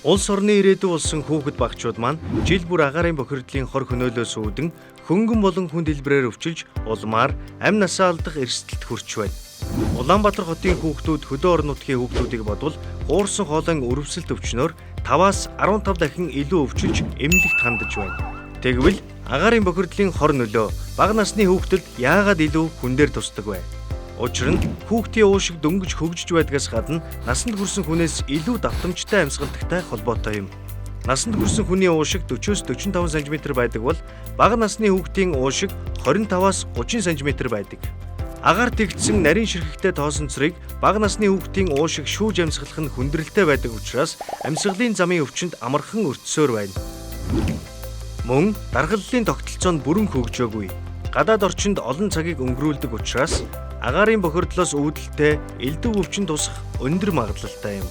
Улс орны ирээдүй болсон хүүхэд багчууд маань жил бүр агаарын бохирдлын хор хөнөөлөөс үүдэн хөнгөн болон хүн дэлбэрээр өвчилж улмаар амь насаа алдах эрсдэлд хүрч байна. Улаанбаатар хотын хүүхдүүд хөдөө орон нутгийн хүүхдүүдийг бодвол хуурсан хоолойн өрөвсөлт өвчнөөр 5-аас 15 дахин илүү өвчилж эмнэлэгт хандаж байна. Тэгвэл агаарын бохирдлын хор нөлөө бага насны хүүхдэд яагаад илүү хүн дээр тусдаг вэ? Учир нь хүүхдийн уушиг дөнгөж хөгжиж байдгаас гадна насанд хүрсэн хүнээс илүү давтамжтай амьсгалдагтай холбоотой юм. Насанд хүрсэн хүний уушиг 40-45 см байдаг бол бага насны хүүхдийн уушиг 25-аас 30 см байдаг. Агаар тэгдсэн нарийн ширхэгтэй тоосонцрыг бага насны хүүхдийн уушиг шүүж амьсгалах нь хүндрэлтэй байдаг учраас амьсгалын замын өвчнөд амархан өртсөөр байна. Мөн дархлалын тогтолцоо нь бүрэн хөгжөөгүй. Гадаад орчинд олон цагийг өнгөрүүлдэг учраас агаарын бохирдлоос үүдэлтэй элдв өвчин тусах өндөр магадлалтай юм.